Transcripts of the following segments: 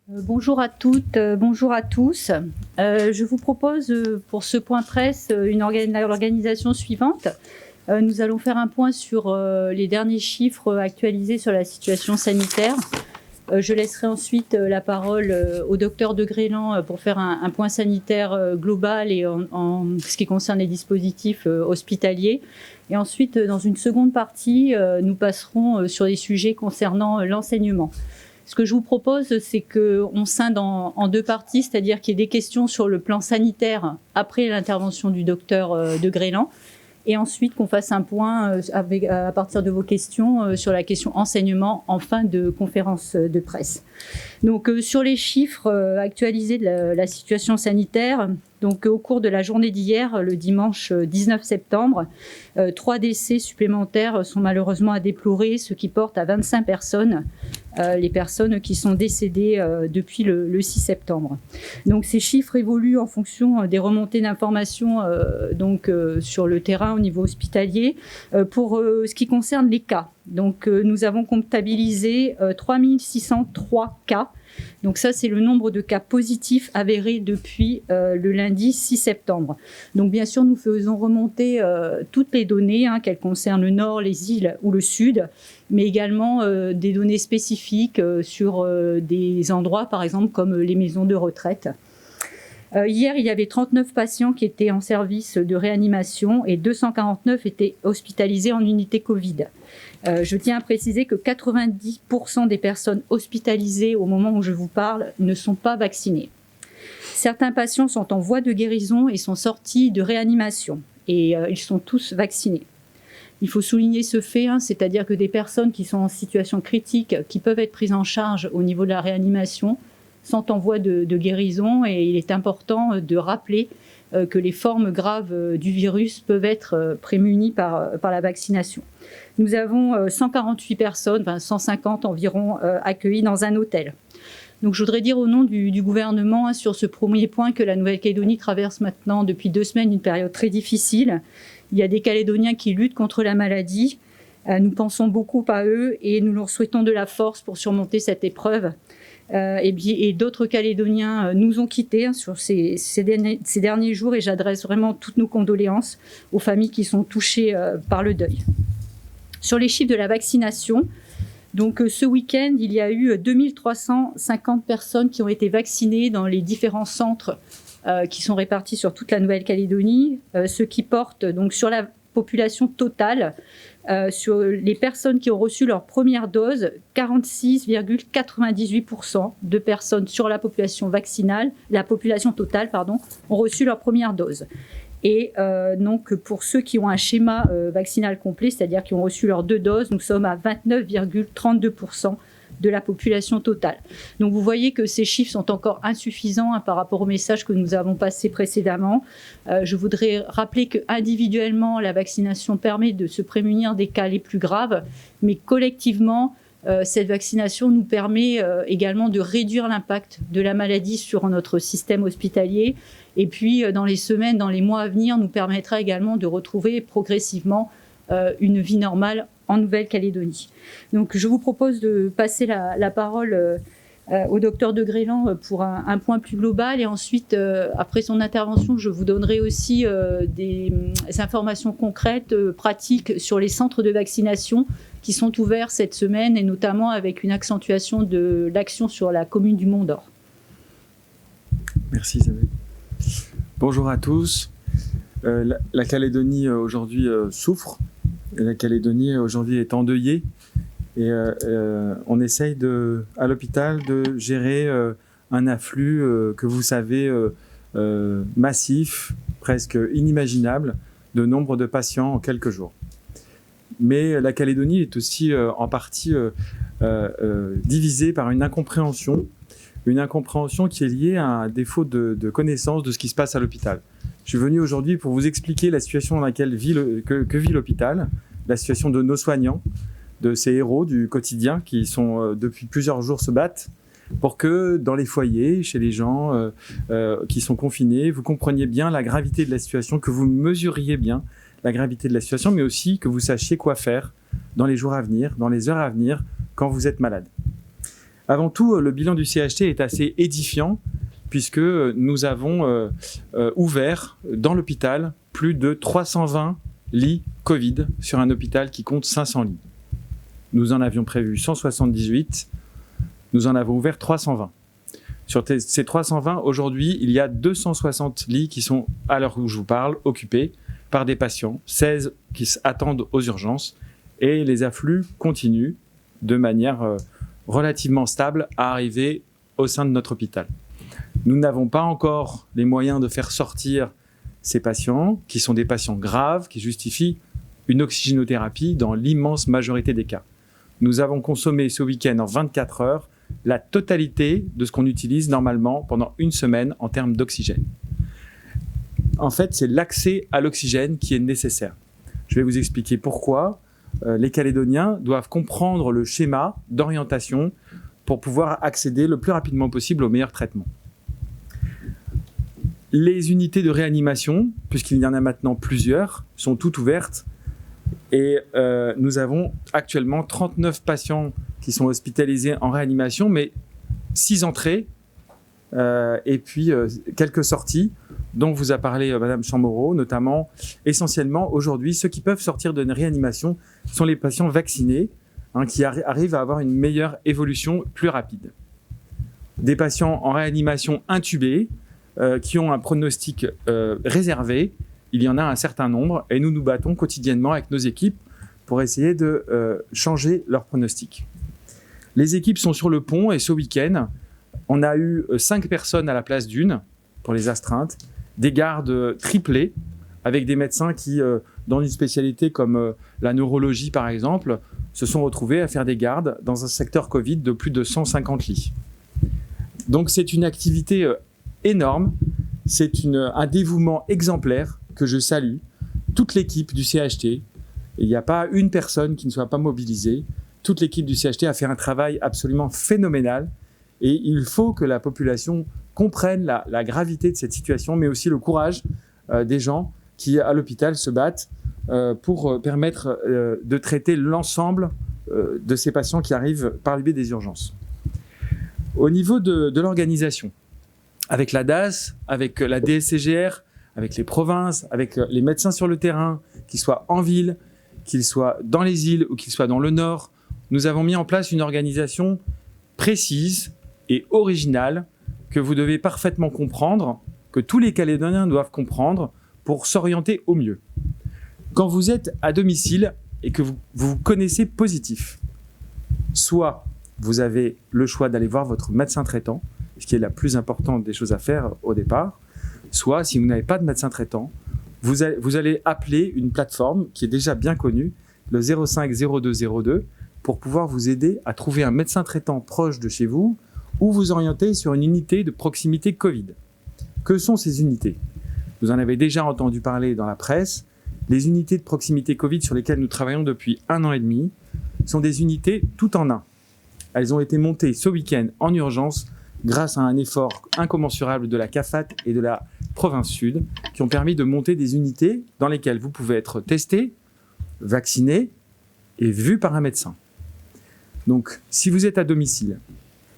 Bonjour à toutes, bonjour à tous. Je vous propose pour ce point presse l'organisation suivante. Nous allons faire un point sur les derniers chiffres actualisés sur la situation sanitaire. Je laisserai ensuite la parole au docteur de Grélan pour faire un point sanitaire global et en ce qui concerne les dispositifs hospitaliers. Et ensuite, dans une seconde partie, nous passerons sur les sujets concernant l'enseignement. Ce que je vous propose, c'est qu'on scinde en deux parties, c'est-à-dire qu'il y ait des questions sur le plan sanitaire après l'intervention du docteur de Grélan, et ensuite qu'on fasse un point à partir de vos questions sur la question enseignement en fin de conférence de presse. Donc sur les chiffres actualisés de la situation sanitaire, donc au cours de la journée d'hier, le dimanche 19 septembre, 3 décès supplémentaires sont malheureusement à déplorer, ce qui porte à 25 personnes, les personnes qui sont décédées depuis le 6 septembre. Donc ces chiffres évoluent en fonction des remontées d'informations sur le terrain au niveau hospitalier. Pour ce qui concerne les cas, donc nous avons comptabilisé 3603 cas. Donc ça, c'est le nombre de cas positifs avérés depuis le lundi 6 septembre. Donc bien sûr, nous faisons remonter toutes les données, qu'elles concernent le nord, les îles ou le sud, mais également des données spécifiques sur des endroits, par exemple, comme les maisons de retraite. Hier, il y avait 39 patients qui étaient en service de réanimation et 249 étaient hospitalisés en unité Covid. Je tiens à préciser que 90% des personnes hospitalisées au moment où je vous parle ne sont pas vaccinées. Certains patients sont en voie de guérison et sont sortis de réanimation et ils sont tous vaccinés. Il faut souligner ce fait, c'est-à-dire que des personnes qui sont en situation critique, qui peuvent être prises en charge au niveau de la réanimation, sont en voie de guérison et il est important de rappeler que les formes graves du virus peuvent être prémunies par la vaccination. Nous avons 148 personnes, 150 environ, accueillies dans un hôtel. Donc je voudrais dire au nom du gouvernement sur ce premier point que la Nouvelle-Calédonie traverse maintenant depuis 2 semaines une période très difficile. Il y a des Calédoniens qui luttent contre la maladie. Nous pensons beaucoup à eux et nous leur souhaitons de la force pour surmonter cette épreuve. Et d'autres Calédoniens nous ont quittés sur ces derniers jours et j'adresse vraiment toutes nos condoléances aux familles qui sont touchées par le deuil. Sur les chiffres de la vaccination, donc ce week-end, il y a eu 2350 personnes qui ont été vaccinées dans les différents centres qui sont répartis sur toute la Nouvelle-Calédonie, ce qui porte donc sur la population totale, sur les personnes qui ont reçu leur première dose, 46,98% de personnes sur la population vaccinale, la population totale, ont reçu leur première dose. Et donc pour ceux qui ont un schéma vaccinal complet, c'est-à-dire qui ont reçu leurs 2 doses, nous sommes à 29,32% de la population totale. Donc vous voyez que ces chiffres sont encore insuffisants par rapport au message que nous avons passé précédemment. Je voudrais rappeler qu'individuellement, la vaccination permet de se prémunir des cas les plus graves, mais collectivement, cette vaccination nous permet également de réduire l'impact de la maladie sur notre système hospitalier. Et puis, dans les semaines, dans les mois à venir, nous permettra également de retrouver progressivement une vie normale en Nouvelle-Calédonie. Donc, je vous propose de passer la parole au docteur de Grélan pour un point plus global. Et ensuite, après son intervention, je vous donnerai aussi des informations concrètes, pratiques sur les centres de vaccination qui sont ouverts cette semaine et notamment avec une accentuation de l'action sur la commune du Mont-d'Or. Merci Isabelle. Bonjour à tous. La Calédonie aujourd'hui souffre. La Calédonie aujourd'hui est endeuillée et on essaye à l'hôpital de gérer un afflux que vous savez massif, presque inimaginable, de nombre de patients en quelques jours. Mais la Calédonie est aussi en partie divisée par une incompréhension qui est liée à un défaut de connaissance de ce qui se passe à l'hôpital. Je suis venu aujourd'hui pour vous expliquer la situation dans laquelle vit l'hôpital, la situation de nos soignants, de ces héros du quotidien qui sont depuis plusieurs jours se battent pour que dans les foyers, chez les gens qui sont confinés, vous compreniez bien la gravité de la situation, que vous mesuriez bien la gravité de la situation, mais aussi que vous sachiez quoi faire dans les jours à venir, dans les heures à venir, quand vous êtes malade. Avant tout, le bilan du CHT est assez édifiant puisque nous avons ouvert dans l'hôpital plus de 320 lits Covid sur un hôpital qui compte 500 lits. Nous en avions prévu 178, nous en avons ouvert 320. Sur ces 320, aujourd'hui, il y a 260 lits qui sont, à l'heure où je vous parle, occupés par des patients, 16 qui attendent aux urgences, et les afflux continuent de manière relativement stable à arriver au sein de notre hôpital. Nous n'avons pas encore les moyens de faire sortir ces patients, qui sont des patients graves, qui justifient une oxygénothérapie dans l'immense majorité des cas. Nous avons consommé ce week-end en 24 heures la totalité de ce qu'on utilise normalement pendant une semaine en termes d'oxygène. En fait, c'est l'accès à l'oxygène qui est nécessaire. Je vais vous expliquer pourquoi. Les Calédoniens doivent comprendre le schéma d'orientation pour pouvoir accéder le plus rapidement possible au meilleur traitement. Les unités de réanimation, puisqu'il y en a maintenant plusieurs, sont toutes ouvertes et nous avons actuellement 39 patients qui sont hospitalisés en réanimation, mais 6 entrées et puis quelques sorties dont vous a parlé Madame Chamorro, notamment essentiellement aujourd'hui, ceux qui peuvent sortir d'une réanimation sont les patients vaccinés qui arrivent à avoir une meilleure évolution plus rapide. Des patients en réanimation intubés qui ont un pronostic réservé, il y en a un certain nombre et nous nous battons quotidiennement avec nos équipes pour essayer de changer leur pronostic. Les équipes sont sur le pont et ce week-end, on a eu 5 personnes à la place d'une pour les astreintes, des gardes triplés avec des médecins qui, dans une spécialité comme la neurologie par exemple, se sont retrouvés à faire des gardes dans un secteur Covid de plus de 150 lits. Donc c'est une activité énorme, c'est un dévouement exemplaire que je salue. Toute l'équipe du CHT, il n'y a pas une personne qui ne soit pas mobilisée, toute l'équipe du CHT a fait un travail absolument phénoménal et il faut que la population comprennent la gravité de cette situation, mais aussi le courage des gens qui, à l'hôpital, se battent pour permettre de traiter l'ensemble de ces patients qui arrivent par le biais des urgences. Au niveau de l'organisation, avec la DAS, avec la DSCGR, avec les provinces, avec les médecins sur le terrain, qu'ils soient en ville, qu'ils soient dans les îles ou qu'ils soient dans le nord, nous avons mis en place une organisation précise et originale que vous devez parfaitement comprendre, que tous les Calédoniens doivent comprendre pour s'orienter au mieux. Quand vous êtes à domicile et que vous vous connaissez positif, soit vous avez le choix d'aller voir votre médecin traitant, ce qui est la plus importante des choses à faire au départ, soit si vous n'avez pas de médecin traitant, vous allez appeler une plateforme qui est déjà bien connue, le 05 02 02, pour pouvoir vous aider à trouver un médecin traitant proche de chez vous ou vous orienter sur une unité de proximité Covid. Que sont ces unités ? Vous en avez déjà entendu parler dans la presse. Les unités de proximité Covid sur lesquelles nous travaillons depuis 1 an et demi sont des unités tout en un. Elles ont été montées ce week-end en urgence grâce à un effort incommensurable de la CAFAT et de la province Sud qui ont permis de monter des unités dans lesquelles vous pouvez être testé, vacciné et vu par un médecin. Donc, si vous êtes à domicile,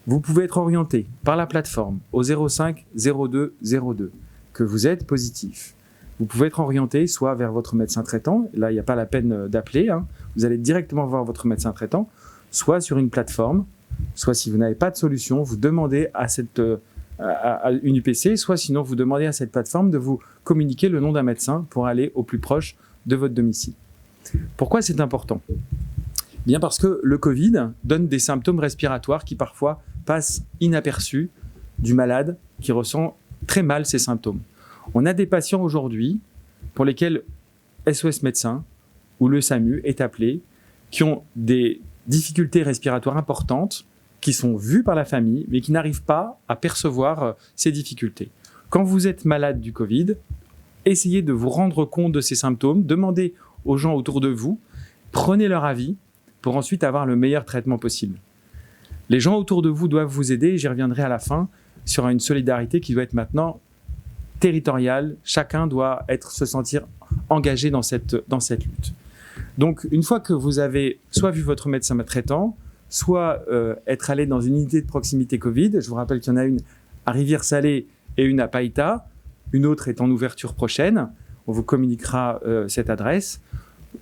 vous pouvez être orienté par la plateforme au 05 02 02 que vous êtes positif. Vous pouvez être orienté soit vers votre médecin traitant, là il n'y a pas la peine d'appeler, vous allez directement voir votre médecin traitant, soit sur une plateforme, soit si vous n'avez pas de solution, vous demandez à une UPC, soit sinon vous demandez à cette plateforme de vous communiquer le nom d'un médecin pour aller au plus proche de votre domicile. Pourquoi c'est important ? Bien parce que le Covid donne des symptômes respiratoires qui parfois passent inaperçus du malade qui ressent très mal ces symptômes. On a des patients aujourd'hui pour lesquels SOS Médecins ou le SAMU est appelé, qui ont des difficultés respiratoires importantes, qui sont vues par la famille, mais qui n'arrivent pas à percevoir ces difficultés. Quand vous êtes malade du Covid, essayez de vous rendre compte de ces symptômes, demandez aux gens autour de vous, prenez leur avis, pour ensuite avoir le meilleur traitement possible. Les gens autour de vous doivent vous aider, et j'y reviendrai à la fin, sur une solidarité qui doit être maintenant territoriale. Chacun doit se sentir engagé dans cette lutte. Donc, une fois que vous avez soit vu votre médecin traitant, soit être allé dans une unité de proximité Covid. Je vous rappelle qu'il y en a une à Rivière-Salée et une à Païta. Une autre est en ouverture prochaine. On vous communiquera cette adresse.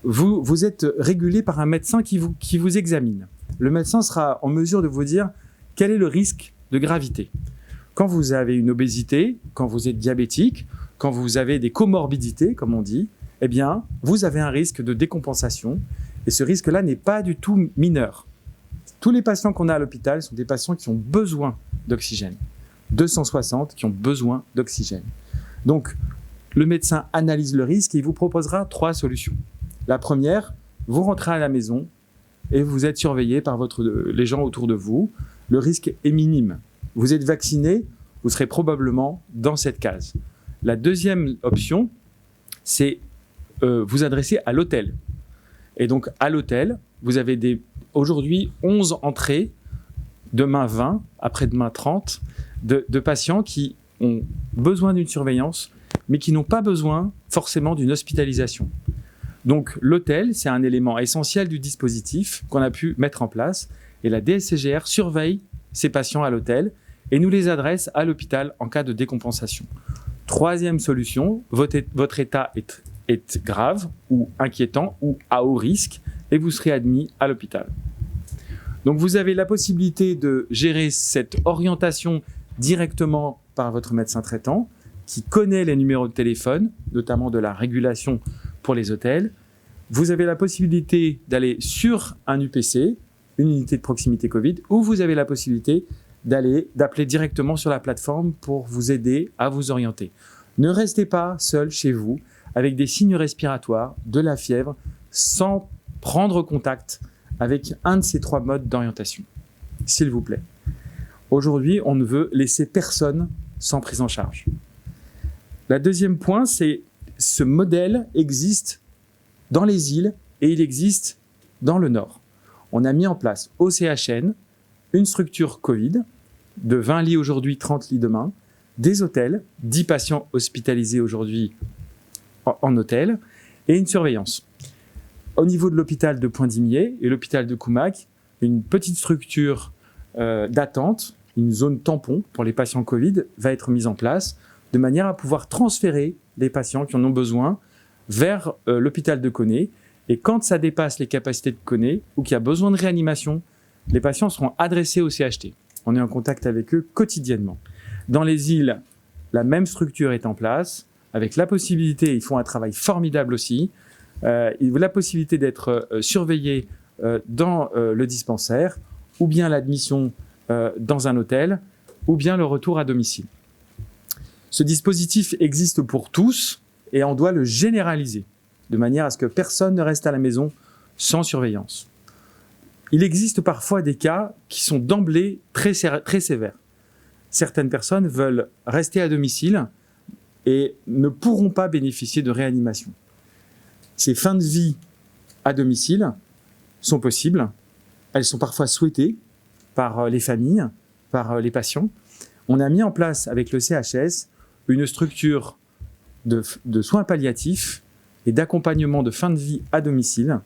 Vous êtes régulé par un médecin qui vous examine. Le médecin sera en mesure de vous dire quel est le risque de gravité. Quand vous avez une obésité, quand vous êtes diabétique, quand vous avez des comorbidités, comme on dit, eh bien, vous avez un risque de décompensation. Et ce risque-là n'est pas du tout mineur. Tous les patients qu'on a à l'hôpital sont des patients qui ont besoin d'oxygène. 260 qui ont besoin d'oxygène. Donc, le médecin analyse le risque et il vous proposera 3 solutions. La première, vous rentrez à la maison et vous êtes surveillé par les gens autour de vous. Le risque est minime. Vous êtes vacciné, vous serez probablement dans cette case. La deuxième option, c'est vous adresser à l'hôtel. Et donc, à l'hôtel, vous avez aujourd'hui 11 entrées, demain 20, après-demain 30, de patients qui ont besoin d'une surveillance, mais qui n'ont pas besoin forcément d'une hospitalisation. Donc, l'hôtel, c'est un élément essentiel du dispositif qu'on a pu mettre en place. Et la DSCGR surveille ces patients à l'hôtel et nous les adresse à l'hôpital en cas de décompensation. Troisième solution, votre état est grave ou inquiétant ou à haut risque et vous serez admis à l'hôpital. Donc vous avez la possibilité de gérer cette orientation directement par votre médecin traitant qui connaît les numéros de téléphone, notamment de la régulation pour les hôtels. Vous avez la possibilité d'aller sur un UPC, une unité de proximité Covid, ou vous avez la possibilité d'appeler directement sur la plateforme pour vous aider à vous orienter. Ne restez pas seul chez vous avec des signes respiratoires, de la fièvre, sans prendre contact avec un de ces 3 modes d'orientation, s'il vous plaît. Aujourd'hui, on ne veut laisser personne sans prise en charge. Le deuxième point, c'est ce modèle existe dans les îles et il existe dans le Nord. On a mis en place au CHN une structure Covid de 20 lits aujourd'hui, 30 lits demain, des hôtels, 10 patients hospitalisés aujourd'hui en hôtel et une surveillance. Au niveau de l'hôpital de Poindimier et l'hôpital de Koumac, une petite structure d'attente, une zone tampon pour les patients Covid va être mise en place de manière à pouvoir transférer les patients qui en ont besoin vers l'hôpital de Koné. Et quand ça dépasse les capacités de Koné ou qu'il y a besoin de réanimation, les patients seront adressés au CHT. On est en contact avec eux quotidiennement. Dans les îles, la même structure est en place, avec la possibilité, ils font un travail formidable aussi, la possibilité d'être surveillés dans le dispensaire, ou bien l'admission dans un hôtel, ou bien le retour à domicile. Ce dispositif existe pour tous et on doit le généraliser, de manière à ce que personne ne reste à la maison sans surveillance. Il existe parfois des cas qui sont d'emblée très sévères. Certaines personnes veulent rester à domicile et ne pourront pas bénéficier de réanimation. Ces fins de vie à domicile sont possibles. Elles sont parfois souhaitées par les familles, par les patients. On a mis en place avec le CHS une structure de soins palliatifs et d'accompagnement de fin de vie à domicile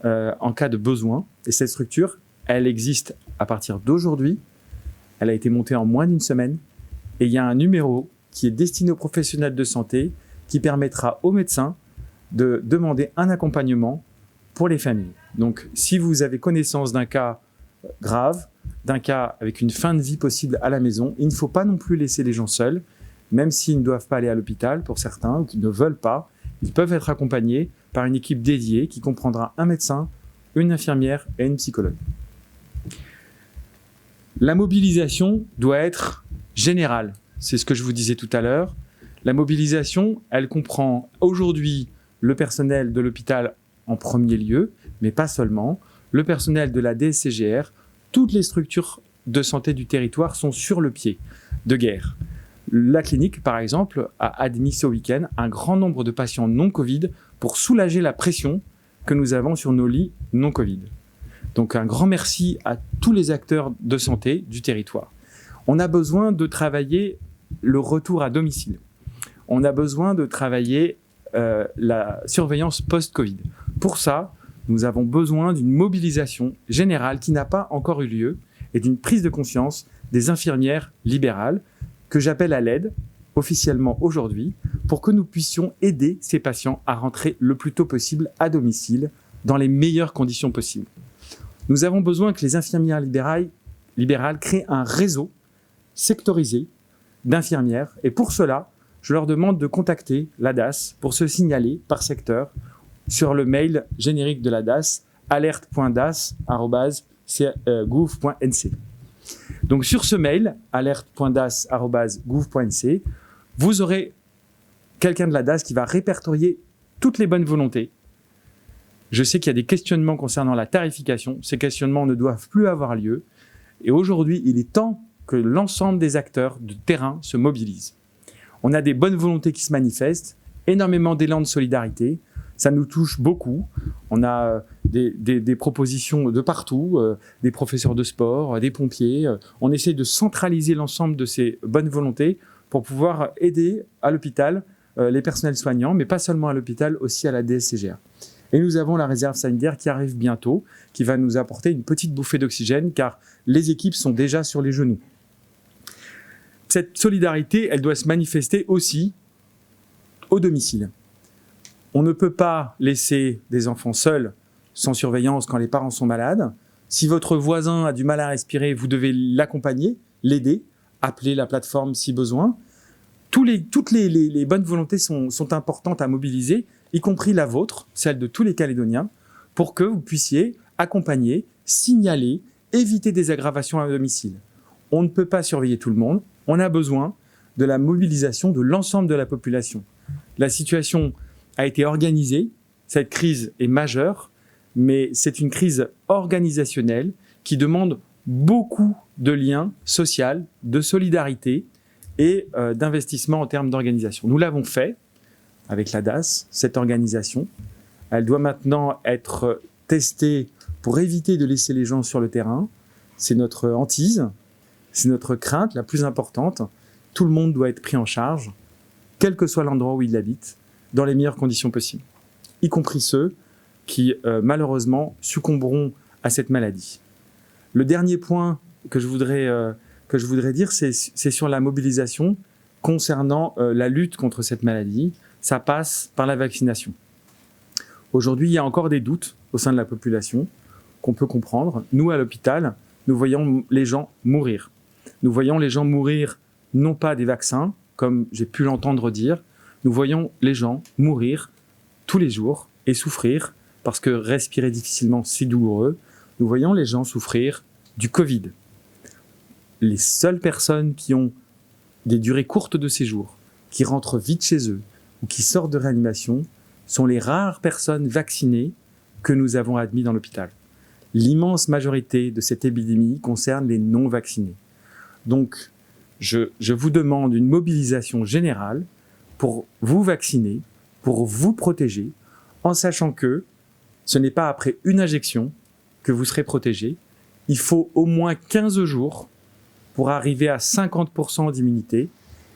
en cas de besoin. Et cette structure, elle existe à partir d'aujourd'hui. Elle a été montée en moins d'une semaine. Et il y a un numéro qui est destiné aux professionnels de santé qui permettra aux médecins de demander un accompagnement pour les familles. Donc, si vous avez connaissance d'un cas grave, d'un cas avec une fin de vie possible à la maison, il ne faut pas non plus laisser les gens seuls, même s'ils ne doivent pas aller à l'hôpital pour certains ou qui ne veulent pas. Ils peuvent être accompagnés par une équipe dédiée qui comprendra un médecin, une infirmière et une psychologue. La mobilisation doit être générale. C'est ce que je vous disais tout à l'heure. La mobilisation, elle comprend aujourd'hui le personnel de l'hôpital en premier lieu, mais pas seulement. Le personnel de la DSCGR, toutes les structures de santé du territoire sont sur le pied de guerre. La clinique, par exemple, a admis ce week-end un grand nombre de patients non Covid pour soulager la pression que nous avons sur nos lits non Covid. Donc un grand merci à tous les acteurs de santé du territoire. On a besoin de travailler le retour à domicile. On a besoin de travailler la surveillance post-Covid. Pour ça, Nous avons besoin d'une mobilisation générale qui n'a pas encore eu lieu et d'une prise de conscience des infirmières libérales que j'appelle à l'aide officiellement aujourd'hui pour que nous puissions aider ces patients à rentrer le plus tôt possible à domicile dans les meilleures conditions possibles. Nous avons besoin que les infirmières libérales créent un réseau sectorisé d'infirmières et pour cela, je leur demande de contacter la DAS pour se signaler par secteur sur le mail générique de la DAS alerte.das@gouv.nc. Donc sur ce mail alerte.das@gouv.nc, vous aurez quelqu'un de la DAS qui va répertorier toutes les bonnes volontés. Je sais qu'il y a des questionnements concernant la tarification. Ces questionnements ne doivent plus avoir lieu. Et aujourd'hui, il est temps que l'ensemble des acteurs de terrain se mobilisent. On a des bonnes volontés qui se manifestent, énormément d'élan de solidarité. Ça nous touche beaucoup. On a des propositions de partout, des professeurs de sport, des pompiers. On essaie de centraliser l'ensemble de ces bonnes volontés pour pouvoir aider à l'hôpital les personnels soignants, mais pas seulement à l'hôpital, aussi à la DSCGA. Et nous avons la réserve sanitaire qui arrive bientôt, qui va nous apporter une petite bouffée d'oxygène, car les équipes sont déjà sur les genoux. Cette solidarité, elle doit se manifester aussi au domicile. On ne peut pas laisser des enfants seuls, sans surveillance, quand les parents sont malades. Si votre voisin a du mal à respirer, vous devez l'accompagner, l'aider, appeler la plateforme si besoin. Toutes les bonnes volontés sont importantes à mobiliser, y compris la vôtre, celle de tous les Calédoniens, pour que vous puissiez accompagner, signaler, éviter des aggravations à domicile. On ne peut pas surveiller tout le monde. On a besoin de la mobilisation de l'ensemble de la population. La situation a été organisée. Cette crise est majeure, mais c'est une crise organisationnelle qui demande beaucoup de liens sociaux, de solidarité et d'investissement en termes d'organisation. Nous l'avons fait avec la DAS, cette organisation. Elle doit maintenant être testée pour éviter de laisser les gens sur le terrain. C'est notre hantise, c'est notre crainte la plus importante. Tout le monde doit être pris en charge, quel que soit l'endroit où il habite, dans les meilleures conditions possibles, y compris ceux qui, malheureusement, succomberont à cette maladie. Le dernier point que je voudrais dire, c'est sur la mobilisation concernant la lutte contre cette maladie. Ça passe par la vaccination. Aujourd'hui, il y a encore des doutes au sein de la population qu'on peut comprendre. Nous, à l'hôpital, nous voyons les gens mourir. Nous voyons les gens mourir non pas des vaccins, comme j'ai pu l'entendre dire. Nous voyons les gens mourir tous les jours et souffrir, parce que respirer difficilement, c'est douloureux. Nous voyons les gens souffrir du Covid. Les seules personnes qui ont des durées courtes de séjour, qui rentrent vite chez eux ou qui sortent de réanimation, sont les rares personnes vaccinées que nous avons admis dans l'hôpital. L'immense majorité de cette épidémie concerne les non-vaccinés. Donc, je vous demande une mobilisation générale pour vous vacciner, pour vous protéger, en sachant que ce n'est pas après une injection que vous serez protégé. Il faut au moins 15 jours pour arriver à 50% d'immunité,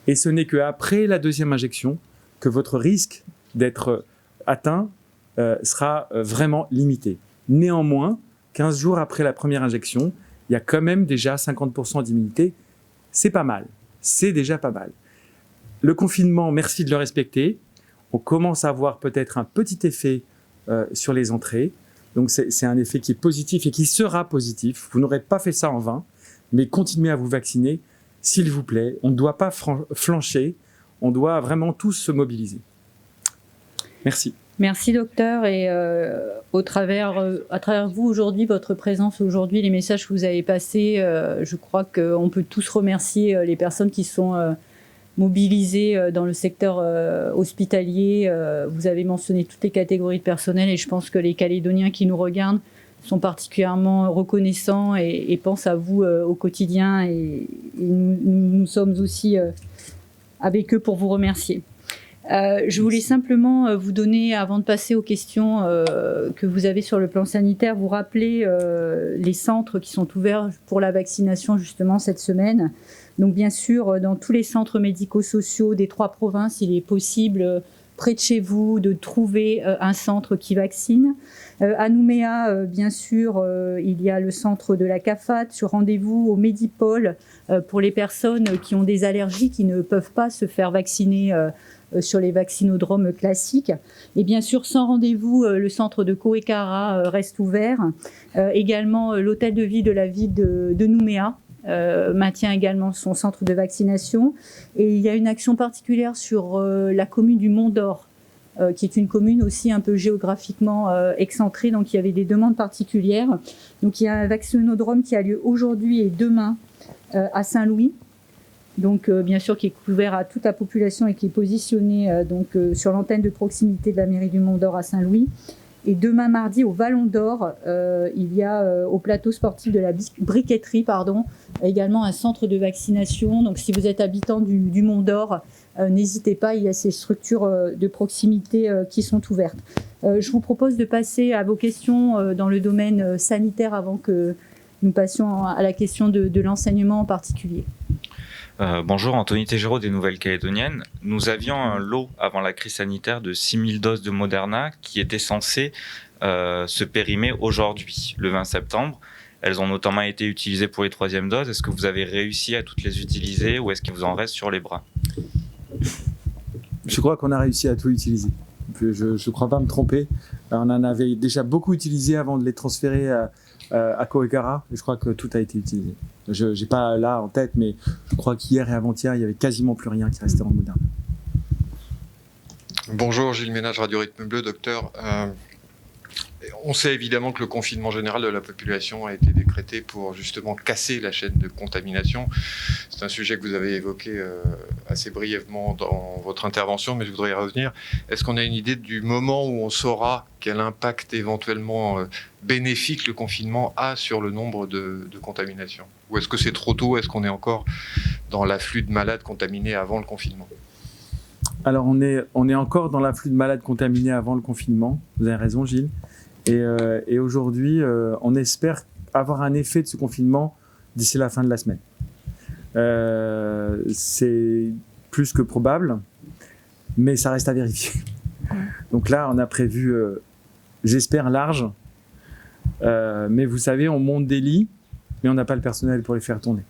et ce n'est qu'après la deuxième injection que votre risque d'être atteint sera vraiment limité. Néanmoins, 15 jours après la première injection, il y a quand même déjà 50% d'immunité. C'est pas mal, c'est déjà pas mal. Le confinement, merci de le respecter. On commence à avoir peut-être un petit effet sur les entrées. Donc c'est un effet qui est positif et qui sera positif. Vous n'aurez pas fait ça en vain, mais continuez à vous vacciner, s'il vous plaît. On ne doit pas flancher, on doit vraiment tous se mobiliser. Merci. Merci docteur, et à travers vous aujourd'hui, votre présence aujourd'hui, les messages que vous avez passés, je crois qu'on peut tous remercier les personnes qui sont mobilisées dans le secteur hospitalier. Vous avez mentionné toutes les catégories de personnel et je pense que les Calédoniens qui nous regardent sont particulièrement reconnaissants et pensent à vous au quotidien, et nous sommes aussi avec eux pour vous remercier. Je voulais simplement vous donner, avant de passer aux questions que vous avez sur le plan sanitaire, vous rappeler les centres qui sont ouverts pour la vaccination justement cette semaine. Donc bien sûr, dans tous les centres médico-sociaux des 3 provinces, il est possible près de chez vous, de trouver un centre qui vaccine. À Nouméa, bien sûr, il y a le centre de la CAFAT sur rendez-vous au Medipôle pour les personnes qui ont des allergies, qui ne peuvent pas se faire vacciner sur les vaccinodromes classiques. Et bien sûr, sans rendez-vous, le centre de Kouékara reste ouvert. Également, l'hôtel de ville de la ville de Nouméa maintient également son centre de vaccination. Et il y a une action particulière sur la commune du Mont-d'Or, qui est une commune aussi un peu géographiquement excentrée, donc il y avait des demandes particulières. Donc il y a un vaccinodrome qui a lieu aujourd'hui et demain à Saint-Louis, donc bien sûr qui est couvert à toute la population et qui est positionné sur l'antenne de proximité de la mairie du Mont-d'Or à Saint-Louis. Et demain mardi au Vallon d'Or, il y a au plateau sportif de la briqueterie, également un centre de vaccination. Donc si vous êtes habitant du Mont-d'Or, n'hésitez pas, il y a ces structures de proximité qui sont ouvertes. Je vous propose de passer à vos questions dans le domaine sanitaire avant que nous passions à la question de l'enseignement en particulier. Bonjour, Anthony Tégéraud des Nouvelles-Calédoniennes. Nous avions un lot avant la crise sanitaire de 6000 doses de Moderna qui étaient censées se périmer aujourd'hui, le 20 septembre. Elles ont notamment été utilisées pour les 3e doses. Est-ce que vous avez réussi à toutes les utiliser ou est-ce qu'il vous en reste sur les bras ? Je crois qu'on a réussi à tout utiliser. Je ne crois pas me tromper. On en avait déjà beaucoup utilisé avant de les transférer à Kouékara. Et je crois que tout a été utilisé. Je n'ai pas là en tête, mais je crois qu'hier et avant-hier, il n'y avait quasiment plus rien qui restait en Moderna. Bonjour, Gilles Ménage, Radio Rythme Bleu, docteur. On sait évidemment que le confinement général de la population a été décrété pour justement casser la chaîne de contamination. C'est un sujet que vous avez évoqué assez brièvement dans votre intervention, mais je voudrais y revenir. Est-ce qu'on a une idée du moment où on saura quel impact éventuellement bénéfique le confinement a sur le nombre de contaminations ? Ou est-ce que c'est trop tôt ? Est-ce qu'on est encore dans l'afflux de malades contaminés avant le confinement ? Alors on est encore dans l'afflux de malades contaminés avant le confinement. Vous avez raison, Gilles. Et aujourd'hui, on espère avoir un effet de ce confinement d'ici la fin de la semaine. C'est plus que probable, mais ça reste à vérifier. Donc là, on a prévu, j'espère, large. Mais vous savez, on monte des lits, mais on n'a pas le personnel pour les faire tourner.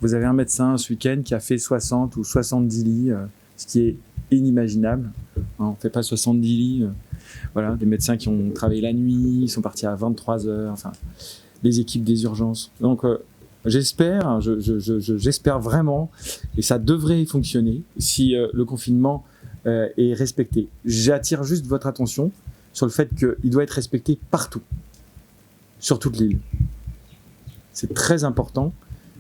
Vous avez un médecin ce week-end qui a fait 60 ou 70 lits, ce qui est inimaginable. On ne fait pas 70 lits. Voilà, des médecins qui ont travaillé la nuit, ils sont partis à 23h, enfin, les équipes des urgences. Donc, j'espère vraiment, et ça devrait fonctionner si le confinement est respecté. J'attire juste votre attention sur le fait qu'il doit être respecté partout, sur toute l'île. C'est très important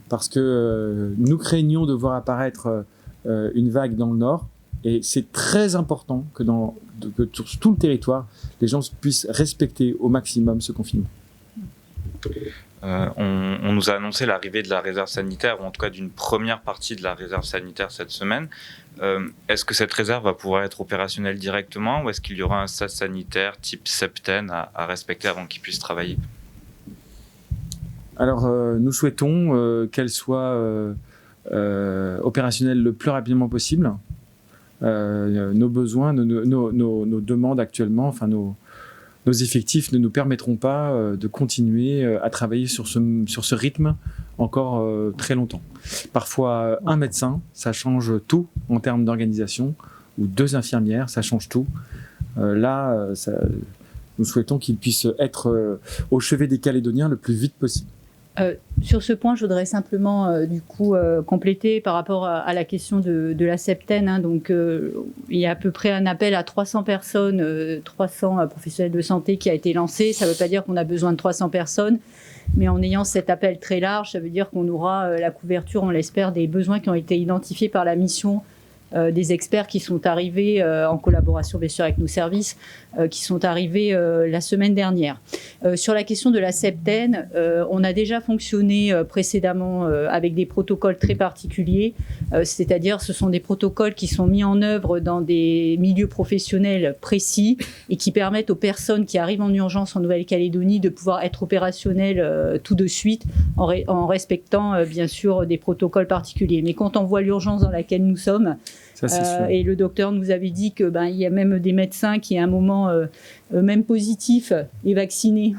parce que nous craignons de voir apparaître une vague dans le nord. Et c'est très important que sur tout le territoire, les gens puissent respecter au maximum ce confinement. On nous a annoncé l'arrivée de la réserve sanitaire, ou en tout cas d'une première partie de la réserve sanitaire cette semaine. Est-ce que cette réserve va pouvoir être opérationnelle directement ou est-ce qu'il y aura un sas sanitaire type septaine à respecter avant qu'il puisse travailler ? Alors, nous souhaitons qu'elle soit opérationnelle le plus rapidement possible. Nos besoins, nos demandes actuellement, enfin nos effectifs ne nous permettront pas de continuer à travailler sur ce rythme encore très longtemps. Parfois, un médecin, ça change tout en termes d'organisation, ou 2 infirmières, ça change tout. Nous souhaitons qu'ils puissent être au chevet des Calédoniens le plus vite possible. Sur ce point, je voudrais simplement compléter par rapport à la question de la septaine. Donc, il y a à peu près un appel à 300 personnes, 300 professionnels de santé qui a été lancé. Ça ne veut pas dire qu'on a besoin de 300 personnes, mais en ayant cet appel très large, ça veut dire qu'on aura la couverture, on l'espère, des besoins qui ont été identifiés par la mission des experts qui sont arrivés en collaboration bien sûr avec nos services, qui sont arrivés la semaine dernière. Sur la question de la septaine, on a déjà fonctionné précédemment avec des protocoles très particuliers, c'est-à-dire ce sont des protocoles qui sont mis en œuvre dans des milieux professionnels précis et qui permettent aux personnes qui arrivent en urgence en Nouvelle-Calédonie de pouvoir être opérationnelles tout de suite en respectant bien sûr des protocoles particuliers. Mais quand on voit l'urgence dans laquelle nous sommes, Ça, c'est sûr. Et le docteur nous avait dit que il y a même des médecins qui, à un moment, même positifs et vaccinés,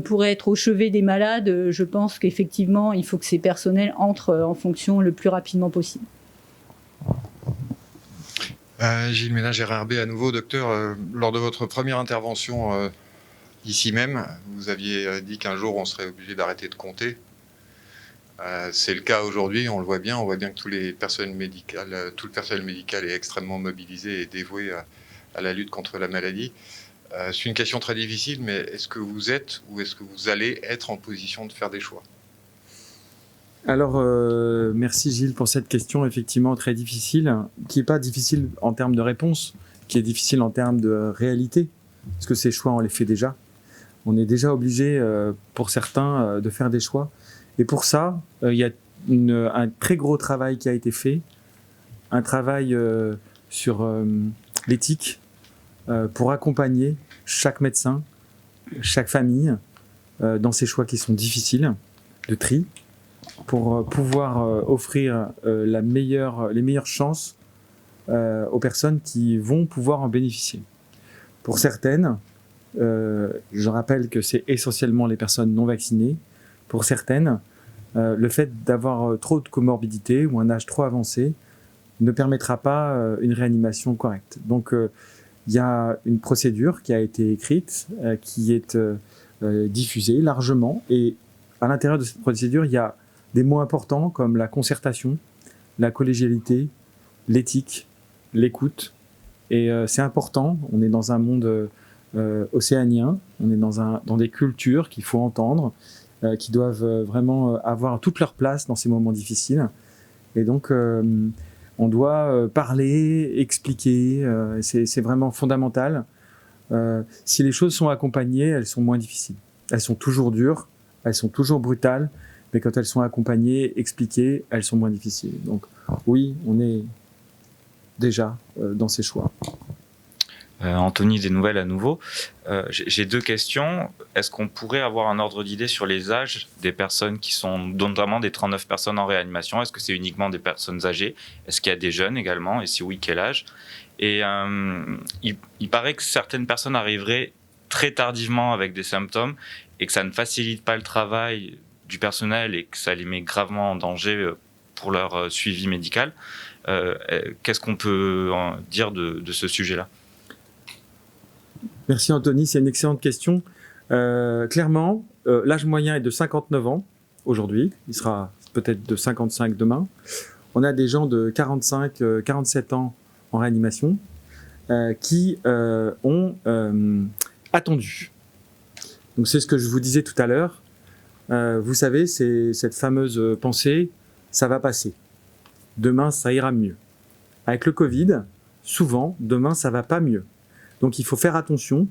pourraient être au chevet des malades. Je pense qu'effectivement, il faut que ces personnels entrent en fonction le plus rapidement possible. Gilles Ménage, RRB à nouveau. Docteur, lors de votre première intervention ici même, vous aviez dit qu'un jour on serait obligé d'arrêter de compter. C'est le cas aujourd'hui, on le voit bien. On voit bien que tout le personnel médical est extrêmement mobilisé et dévoué à la lutte contre la maladie. C'est une question très difficile, mais est-ce que vous êtes ou est-ce que vous allez être en position de faire des choix ? Alors, merci Gilles pour cette question effectivement très difficile, qui n'est pas difficile en termes de réponse, qui est difficile en termes de réalité, parce que ces choix, on les fait déjà. On est déjà obligé, pour certains, de faire des choix. Et pour ça, il y a un très gros travail qui a été fait, un travail sur l'éthique, pour accompagner chaque médecin, chaque famille, dans ces choix qui sont difficiles, de tri, pour pouvoir offrir les meilleures chances aux personnes qui vont pouvoir en bénéficier. Pour certaines, je rappelle que c'est essentiellement les personnes non vaccinées. Pour certaines, le fait d'avoir trop de comorbidité ou un âge trop avancé ne permettra pas une réanimation correcte. Donc, il y a une procédure qui a été écrite, qui est diffusée largement. Et à l'intérieur de cette procédure, il y a des mots importants comme la concertation, la collégialité, l'éthique, l'écoute. Et c'est important, on est dans un monde océanien, on est dans des cultures qu'il faut entendre, qui doivent vraiment avoir toute leur place dans ces moments difficiles. Et donc, on doit parler, expliquer, c'est vraiment fondamental. Si les choses sont accompagnées, elles sont moins difficiles. Elles sont toujours dures, elles sont toujours brutales, mais quand elles sont accompagnées, expliquées, elles sont moins difficiles. Donc oui, on est déjà dans ces choix. Anthony, des nouvelles à nouveau. J'ai deux questions. Est-ce qu'on pourrait avoir un ordre d'idée sur les âges des personnes qui sont, notamment des 39 personnes en réanimation? Est-ce que c'est uniquement des personnes âgées? Est-ce qu'il y a des jeunes également? Et si oui, quel âge? Et il paraît que certaines personnes arriveraient très tardivement avec des symptômes et que ça ne facilite pas le travail du personnel et que ça les met gravement en danger pour leur suivi médical. Qu'est-ce qu'on peut dire de ce sujet-là? Merci Anthony, c'est une excellente question. Clairement, l'âge moyen est de 59 ans aujourd'hui, il sera peut-être de 55 demain. On a des gens de 45, 47 ans en réanimation qui ont attendu. Donc c'est ce que je vous disais tout à l'heure. Vous savez, c'est cette fameuse pensée, ça va passer. Demain, ça ira mieux. Avec le Covid, souvent, demain, ça va pas mieux. Donc il faut faire attention.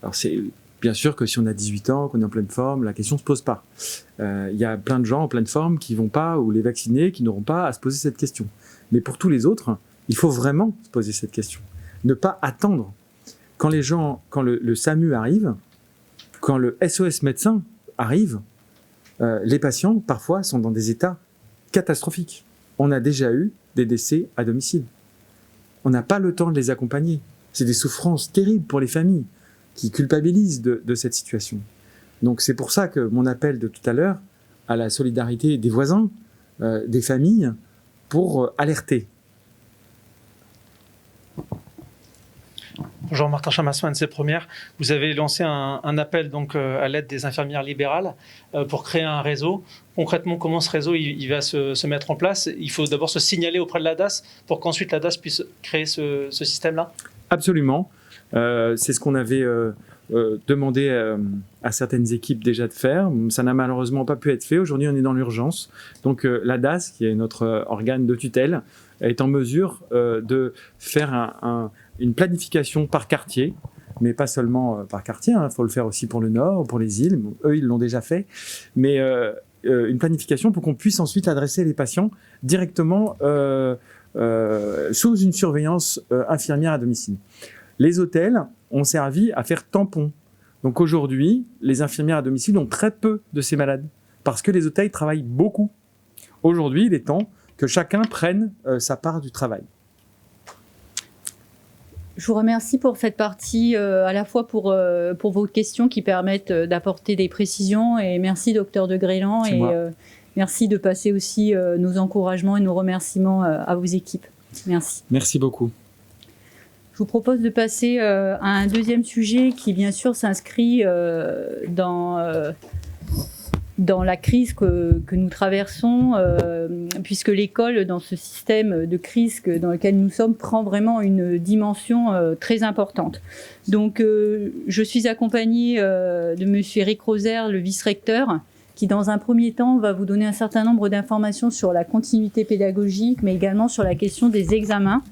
Alors c'est bien sûr que si on a 18 ans, qu'on est en pleine forme, la question ne se pose pas. Il y a plein de gens en pleine forme qui vont pas, ou les vaccinés, qui n'auront pas à se poser cette question. Mais pour tous les autres, il faut vraiment se poser cette question. Ne pas attendre. Quand le SAMU arrive, quand le SOS médecin arrive, les patients, parfois, sont dans des états catastrophiques. On a déjà eu des décès à domicile. On n'a pas le temps de les accompagner. C'est des souffrances terribles pour les familles qui culpabilisent de cette situation. Donc c'est pour ça que mon appel de tout à l'heure à la solidarité des voisins, des familles, pour alerter. Bonjour, Martin Chamasson, NC Première. Vous avez lancé un appel donc, à l'aide des infirmières libérales pour créer un réseau. Concrètement, comment ce réseau il va se mettre en place? Il faut d'abord se signaler auprès de la DAS pour qu'ensuite la DAS puisse créer ce système-là? Absolument. C'est ce qu'on avait demandé à certaines équipes déjà de faire. Ça n'a malheureusement pas pu être fait. Aujourd'hui, on est dans l'urgence. Donc la DAS, qui est notre organe de tutelle, est en mesure de faire une planification par quartier, mais pas seulement par quartier, il faut le faire aussi pour le Nord, pour les îles, eux ils l'ont déjà fait, mais une planification pour qu'on puisse ensuite adresser les patients directement sous une surveillance infirmière à domicile. Les hôtels ont servi à faire tampon. Donc aujourd'hui, les infirmières à domicile ont très peu de ces malades, parce que les hôtels travaillent beaucoup. Aujourd'hui, il est temps que chacun prenne sa part du travail. Je vous remercie pour cette partie, à la fois pour vos questions qui permettent d'apporter des précisions, et merci docteur de Grélan, et merci de passer aussi nos encouragements et nos remerciements à vos équipes. Merci. Merci beaucoup. Je vous propose de passer à un deuxième sujet qui, bien sûr, s'inscrit dans la crise que nous traversons, puisque l'école, dans ce système de crise dans lequel nous sommes, prend vraiment une dimension très importante. Donc, je suis accompagnée de monsieur Éric Roser, le vice-recteur, qui, dans un premier temps, va vous donner un certain nombre d'informations sur la continuité pédagogique, mais également sur la question des examens,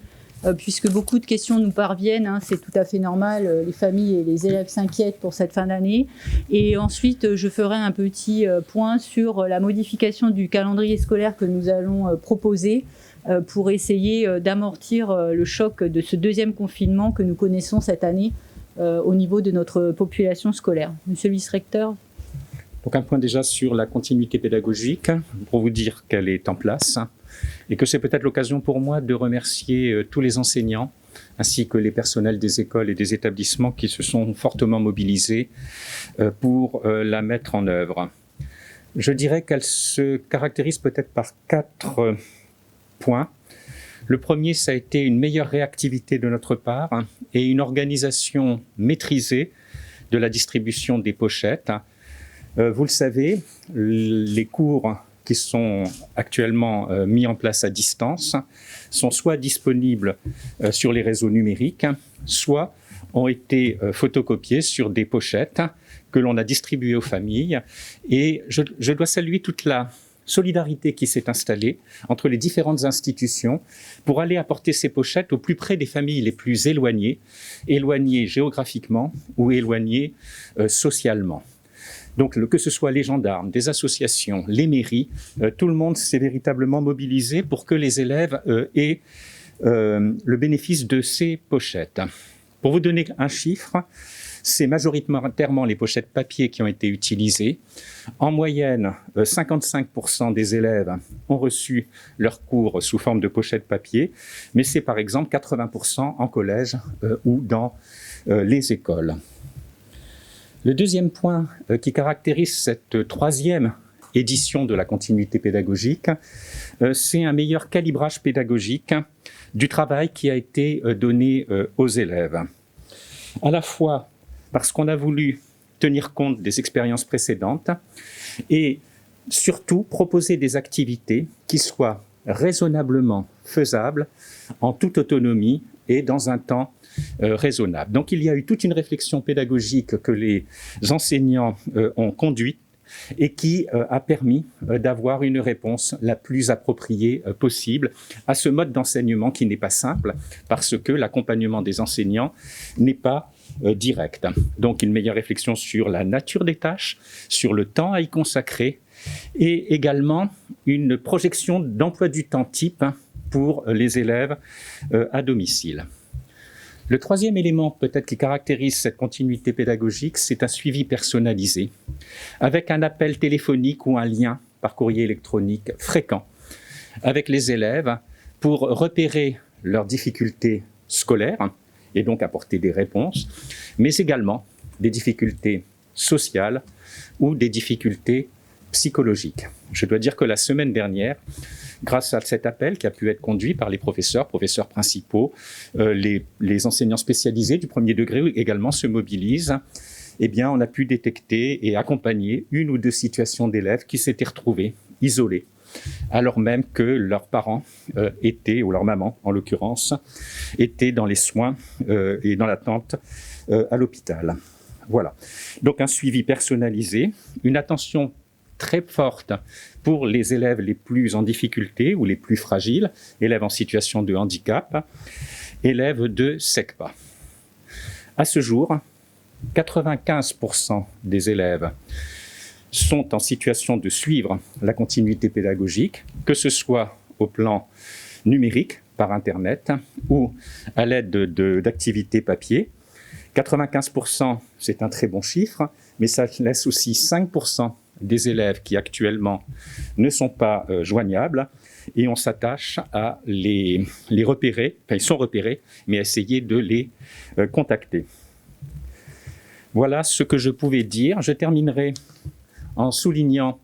puisque beaucoup de questions nous parviennent, hein, c'est tout à fait normal, les familles et les élèves s'inquiètent pour cette fin d'année. Et ensuite, je ferai un petit point sur la modification du calendrier scolaire que nous allons proposer pour essayer d'amortir le choc de ce deuxième confinement que nous connaissons cette année au niveau de notre population scolaire. Monsieur le vice-recteur. Donc un point déjà sur la continuité pédagogique, pour vous dire qu'elle est en place, et que c'est peut-être l'occasion pour moi de remercier tous les enseignants ainsi que les personnels des écoles et des établissements qui se sont fortement mobilisés pour la mettre en œuvre. Je dirais qu'elle se caractérise peut-être par 4 points. Le premier, ça a été une meilleure réactivité de notre part et une organisation maîtrisée de la distribution des pochettes. Vous le savez, les cours qui sont actuellement mis en place à distance sont soit disponibles sur les réseaux numériques, soit ont été photocopiés sur des pochettes que l'on a distribuées aux familles. Et je dois saluer toute la solidarité qui s'est installée entre les différentes institutions pour aller apporter ces pochettes au plus près des familles les plus éloignées géographiquement ou éloignées socialement. Donc, que ce soit les gendarmes, des associations, les mairies, tout le monde s'est véritablement mobilisé pour que les élèves aient le bénéfice de ces pochettes. Pour vous donner un chiffre, c'est majoritairement les pochettes papier qui ont été utilisées. En moyenne, 55% des élèves ont reçu leurs cours sous forme de pochettes papier, mais c'est par exemple 80% en collège ou dans les écoles. Le deuxième point qui caractérise cette troisième édition de la continuité pédagogique, c'est un meilleur calibrage pédagogique du travail qui a été donné aux élèves. À la fois parce qu'on a voulu tenir compte des expériences précédentes et surtout proposer des activités qui soient raisonnablement faisables en toute autonomie et dans un temps raisonnable. Donc il y a eu toute une réflexion pédagogique que les enseignants ont conduite et qui a permis d'avoir une réponse la plus appropriée possible à ce mode d'enseignement qui n'est pas simple parce que l'accompagnement des enseignants n'est pas direct. Donc une meilleure réflexion sur la nature des tâches, sur le temps à y consacrer et également une projection d'emploi du temps type pour les élèves à domicile. Le troisième élément peut-être qui caractérise cette continuité pédagogique, c'est un suivi personnalisé, avec un appel téléphonique ou un lien par courrier électronique fréquent avec les élèves pour repérer leurs difficultés scolaires et donc apporter des réponses, mais également des difficultés sociales ou des difficultés psychologiques. Je dois dire que la semaine dernière, grâce à cet appel qui a pu être conduit par les professeurs principaux, les enseignants spécialisés du premier degré également se mobilisent, eh bien, on a pu détecter et accompagner 1 ou 2 situations d'élèves qui s'étaient retrouvés isolés, alors même que leurs parents étaient, ou leur maman en l'occurrence, étaient dans les soins et dans l'attente à l'hôpital. Voilà. Donc un suivi personnalisé, une attention très forte pour les élèves les plus en difficulté ou les plus fragiles, élèves en situation de handicap, élèves de SECPA. À ce jour, 95% des élèves sont en situation de suivre la continuité pédagogique, que ce soit au plan numérique, par Internet, ou à l'aide d'activités papier. 95%, c'est un très bon chiffre, mais ça laisse aussi 5% des élèves qui actuellement ne sont pas joignables et on s'attache à les repérer, enfin ils sont repérés, mais à essayer de les contacter. Voilà ce que je pouvais dire. Je terminerai en soulignant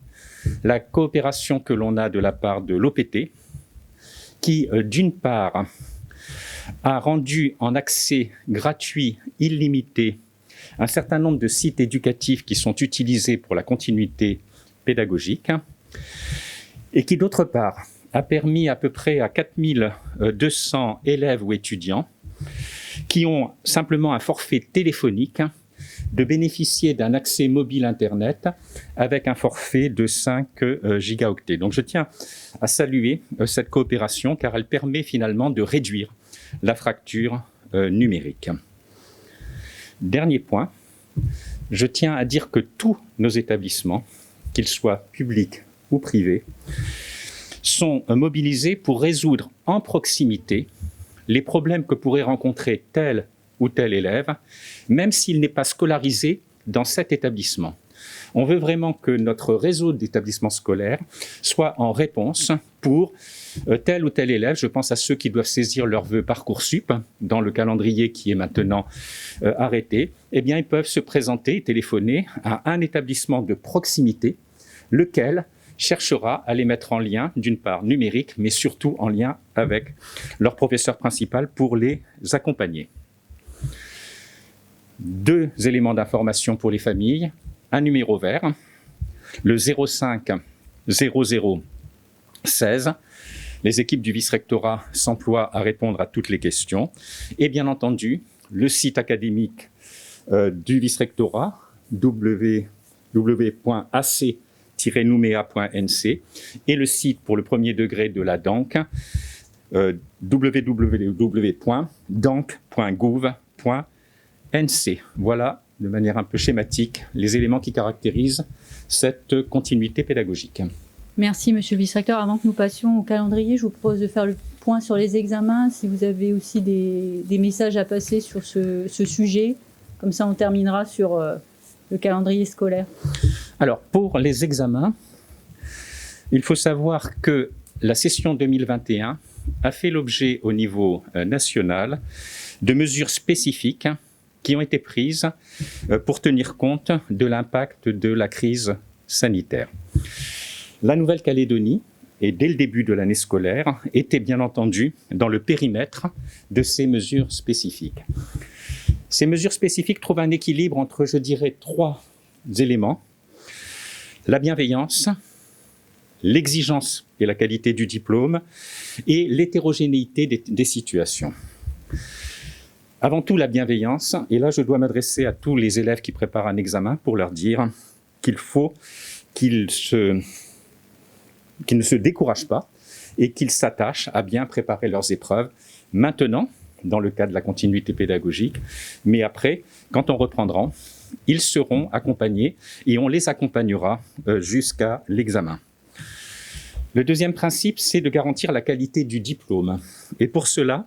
la coopération que l'on a de la part de l'OPT, qui, d'une part, a rendu en accès gratuit, illimité, un certain nombre de sites éducatifs qui sont utilisés pour la continuité pédagogique, et qui, d'autre part, a permis à peu près à 4200 élèves ou étudiants qui ont simplement un forfait téléphonique de bénéficier d'un accès mobile Internet avec un forfait de 5 gigaoctets. Donc je tiens à saluer cette coopération car elle permet finalement de réduire la fracture numérique. Dernier point, je tiens à dire que tous nos établissements, qu'ils soient publics ou privés, sont mobilisés pour résoudre en proximité les problèmes que pourrait rencontrer tel ou tel élève, même s'il n'est pas scolarisé dans cet établissement. On veut vraiment que notre réseau d'établissements scolaires soit en réponse pour tel ou tel élève. Je pense à ceux qui doivent saisir leur vœu Parcoursup dans le calendrier qui est maintenant arrêté. Eh bien, ils peuvent se présenter et téléphoner à un établissement de proximité, lequel cherchera à les mettre en lien, d'une part numérique, mais surtout en lien avec leur professeur principal pour les accompagner. 2 éléments d'information pour les familles, un numéro vert, le 05 00 16. Les équipes du vice-rectorat s'emploient à répondre à toutes les questions. Et bien entendu, le site académique du vice-rectorat, www.ac-numea.nc, et le site pour le premier degré de la DANC, www.danc.gouv.nc. Voilà, de manière un peu schématique, les éléments qui caractérisent cette continuité pédagogique. Merci, monsieur le vice-recteur. Avant que nous passions au calendrier, je vous propose de faire le point sur les examens. Si vous avez aussi des messages à passer sur ce sujet, comme ça on terminera sur le calendrier scolaire. Alors, pour les examens, il faut savoir que la session 2021 a fait l'objet au niveau national de mesures spécifiques qui ont été prises pour tenir compte de l'impact de la crise sanitaire. La Nouvelle-Calédonie, et dès le début de l'année scolaire, était bien entendu dans le périmètre de ces mesures spécifiques. Ces mesures spécifiques trouvent un équilibre entre, je dirais, 3 éléments: la bienveillance, l'exigence et la qualité du diplôme, et l'hétérogénéité des situations. Avant tout, la bienveillance, et là je dois m'adresser à tous les élèves qui préparent un examen pour leur dire qu'il faut qu'ils ne se découragent pas et qu'ils s'attachent à bien préparer leurs épreuves maintenant, dans le cadre de la continuité pédagogique, mais après, quand on reprendra, ils seront accompagnés et on les accompagnera jusqu'à l'examen. Le deuxième principe, c'est de garantir la qualité du diplôme. Et pour cela,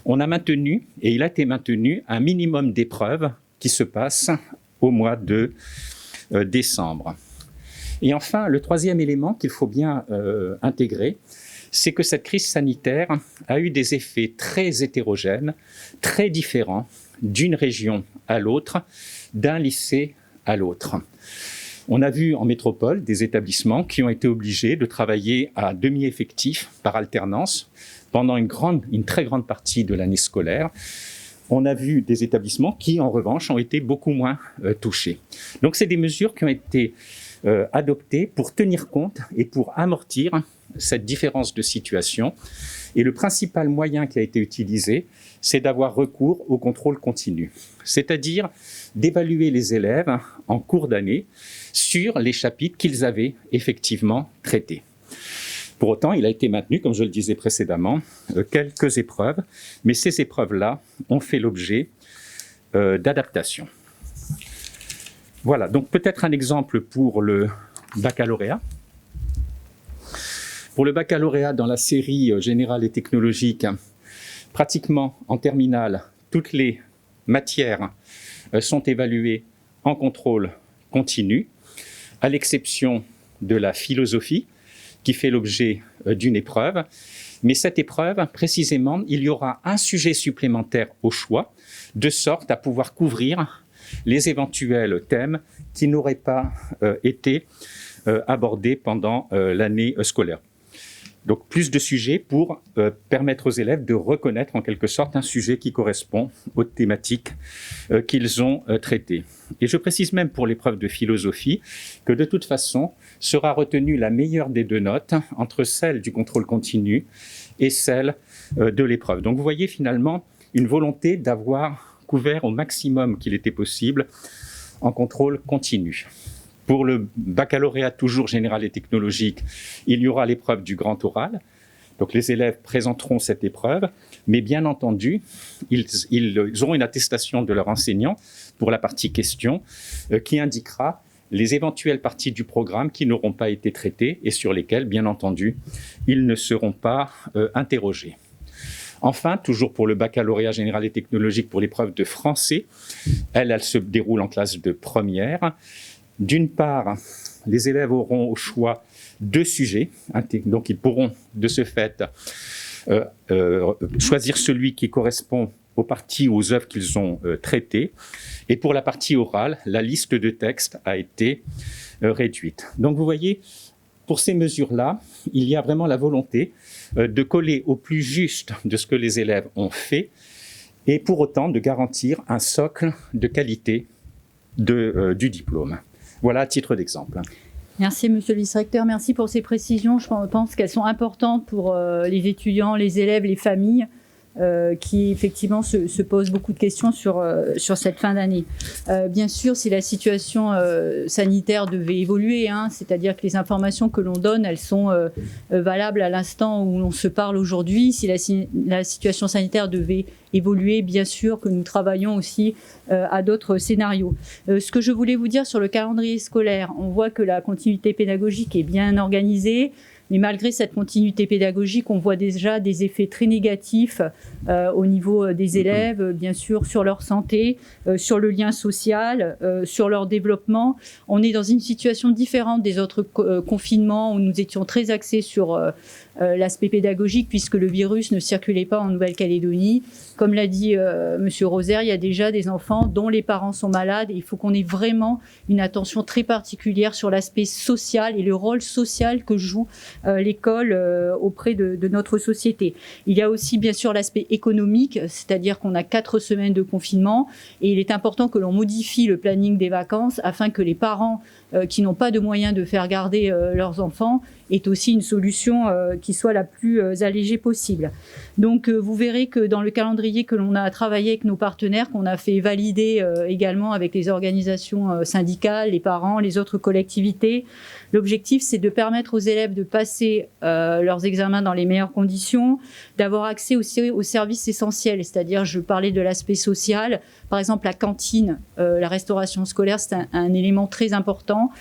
on a maintenu, et il a été maintenu, un minimum d'épreuves qui se passent au mois de décembre. Et enfin, le troisième élément qu'il faut bien intégrer, c'est que cette crise sanitaire a eu des effets très hétérogènes, très différents d'une région à l'autre, d'un lycée à l'autre. On a vu en métropole des établissements qui ont été obligés de travailler à demi-effectif par alternance pendant une très grande partie de l'année scolaire. On a vu des établissements qui, en revanche, ont été beaucoup moins touchés. Donc, c'est des mesures qui ont été adoptées pour tenir compte et pour amortir cette différence de situation. Et le principal moyen qui a été utilisé, c'est d'avoir recours au contrôle continu, c'est-à-dire d'évaluer les élèves en cours d'année sur les chapitres qu'ils avaient effectivement traités. Pour autant, il a été maintenu, comme je le disais précédemment, quelques épreuves, mais ces épreuves-là ont fait l'objet d'adaptations. Voilà, donc peut-être un exemple pour le baccalauréat. Pour le baccalauréat, dans la série générale et technologique, pratiquement en terminale, toutes les matières sont évaluées en contrôle continu, à l'exception de la philosophie, qui fait l'objet d'une épreuve. Mais cette épreuve, précisément, il y aura un sujet supplémentaire au choix, de sorte à pouvoir couvrir les éventuels thèmes qui n'auraient pas été abordés pendant l'année scolaire. Donc plus de sujets pour permettre aux élèves de reconnaître en quelque sorte un sujet qui correspond aux thématiques qu'ils ont traitées. Et je précise même pour l'épreuve de philosophie que de toute façon sera retenue la meilleure des deux notes entre celle du contrôle continu et celle de l'épreuve. Donc vous voyez finalement une volonté d'avoir couvert au maximum qu'il était possible en contrôle continu. Pour le baccalauréat toujours général et technologique, il y aura l'épreuve du grand oral. Donc les élèves présenteront cette épreuve, mais bien entendu, ils auront une attestation de leur enseignant pour la partie question qui indiquera les éventuelles parties du programme qui n'auront pas été traitées et sur lesquelles, bien entendu, ils ne seront pas interrogés. Enfin, toujours pour le baccalauréat général et technologique, pour l'épreuve de français, elle se déroule en classe de première. D'une part, les élèves auront au choix 2 sujets, donc ils pourront de ce fait choisir celui qui correspond aux parties ou aux œuvres qu'ils ont traitées. Et pour la partie orale, la liste de textes a été réduite. Donc vous voyez, pour ces mesures-là, il y a vraiment la volonté de coller au plus juste de ce que les élèves ont fait et pour autant de garantir un socle de qualité du diplôme. Voilà à titre d'exemple. Merci, monsieur le vice-recteur. Merci pour ces précisions. Je pense qu'elles sont importantes pour les étudiants, les élèves, les familles qui, effectivement, se posent beaucoup de questions sur cette fin d'année. Bien sûr, si la situation sanitaire devait évoluer, c'est-à-dire que les informations que l'on donne, elles sont valables à l'instant où l'on se parle aujourd'hui. Si la situation sanitaire devait évoluer, bien sûr que nous travaillons aussi à d'autres scénarios. Ce que je voulais vous dire sur le calendrier scolaire, on voit que la continuité pédagogique est bien organisée, mais malgré cette continuité pédagogique, on voit déjà des effets très négatifs au niveau des élèves, bien sûr, sur leur santé, sur le lien social, sur leur développement. On est dans une situation différente des autres confinements où nous étions très axés sur l'aspect pédagogique puisque le virus ne circulait pas en Nouvelle-Calédonie. Comme l'a dit Monsieur Rosaire, il y a déjà des enfants dont les parents sont malades et il faut qu'on ait vraiment une attention très particulière sur l'aspect social et le rôle social que joue l'école auprès de notre société. Il y a aussi bien sûr l'aspect économique, c'est-à-dire qu'on a 4 semaines de confinement et il est important que l'on modifie le planning des vacances afin que les parents qui n'ont pas de moyens de faire garder leurs enfants aient aussi une solution qui soit la plus allégée possible. Donc vous verrez que dans le calendrier que l'on a travaillé avec nos partenaires, qu'on a fait valider également avec les organisations syndicales, les parents, les autres collectivités, l'objectif c'est de permettre aux élèves de passer leurs examens dans les meilleures conditions, d'avoir accès aussi aux services essentiels, c'est-à-dire je parlais de l'aspect social, par exemple la cantine, la restauration scolaire c'est un élément très important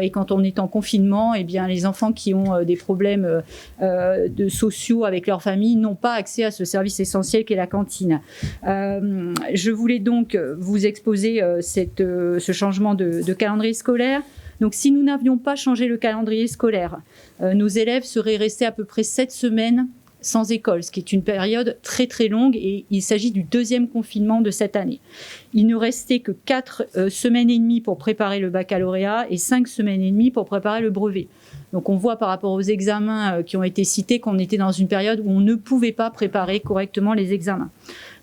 et quand on est en confinement, eh bien, les enfants qui ont des problèmes sociaux avec leur famille n'ont pas accès à ce service essentiel qu'est la cantine. Je voulais donc vous exposer ce changement de calendrier scolaire. Donc si nous n'avions pas changé le calendrier scolaire, nos élèves seraient restés à peu près 7 semaines sans école, ce qui est une période très très longue et il s'agit du 2e confinement de cette année. Il ne restait que 4 semaines et demie pour préparer le baccalauréat et 5 semaines et demie pour préparer le brevet. Donc on voit par rapport aux examens qui ont été cités qu'on était dans une période où on ne pouvait pas préparer correctement les examens.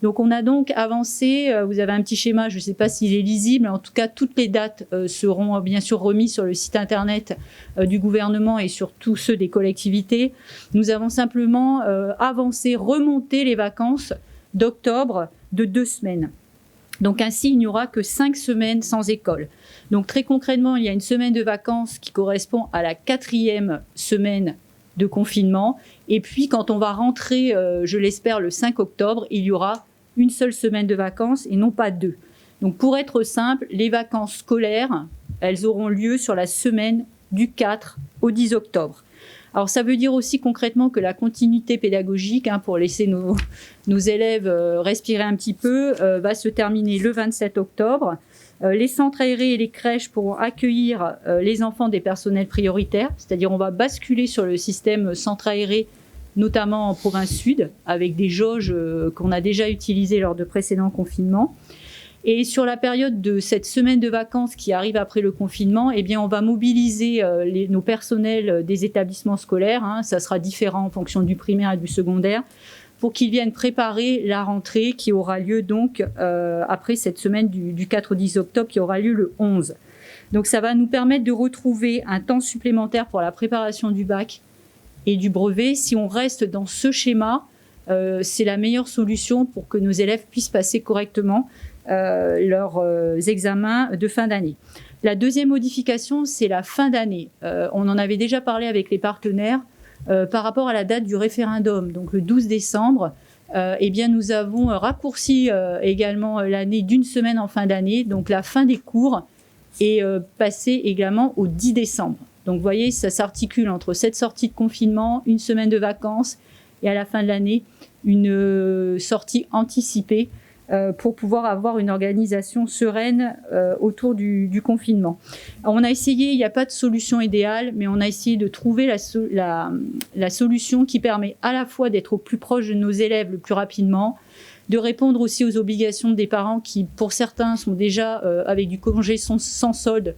Donc on a donc avancé, vous avez un petit schéma, je ne sais pas s'il est lisible, en tout cas toutes les dates seront bien sûr remises sur le site internet du gouvernement et sur tous ceux des collectivités. Nous avons simplement avancé, remonté les vacances d'octobre de 2 semaines. Donc ainsi, il n'y aura que 5 semaines sans école. Donc très concrètement, il y a une semaine de vacances qui correspond à la 4e semaine de confinement. Et puis quand on va rentrer, je l'espère, le 5 octobre, il y aura une seule semaine de vacances et non pas 2. Donc pour être simple, les vacances scolaires, elles auront lieu sur la semaine du 4 au 10 octobre. Alors ça veut dire aussi concrètement que la continuité pédagogique, pour laisser nos élèves respirer un petit peu, va se terminer le 27 octobre. Les centres aérés et les crèches pourront accueillir les enfants des personnels prioritaires, c'est-à-dire on va basculer sur le système centre aéré, notamment en province sud, avec des jauges qu'on a déjà utilisées lors de précédents confinements. Et sur la période de cette semaine de vacances qui arrive après le confinement, eh bien, on va mobiliser nos personnels des établissements scolaires, ça sera différent en fonction du primaire et du secondaire, pour qu'ils viennent préparer la rentrée qui aura lieu donc après cette semaine du 4 au 10 octobre qui aura lieu le 11. Donc ça va nous permettre de retrouver un temps supplémentaire pour la préparation du bac et du brevet. Si on reste dans ce schéma, c'est la meilleure solution pour que nos élèves puissent passer correctement leurs examens de fin d'année. La deuxième modification, c'est la fin d'année. On en avait déjà parlé avec les partenaires. Par rapport à la date du référendum, donc le 12 décembre, eh bien nous avons raccourci également l'année d'une semaine en fin d'année, donc la fin des cours est passée également au 10 décembre. Donc vous voyez, ça s'articule entre cette sortie de confinement, une semaine de vacances et à la fin de l'année, une sortie anticipée pour pouvoir avoir une organisation sereine autour du confinement. Alors, on a essayé, il n'y a pas de solution idéale, mais on a essayé de trouver la solution qui permet à la fois d'être au plus proche de nos élèves le plus rapidement, de répondre aussi aux obligations des parents qui, pour certains, sont déjà avec du congé sans solde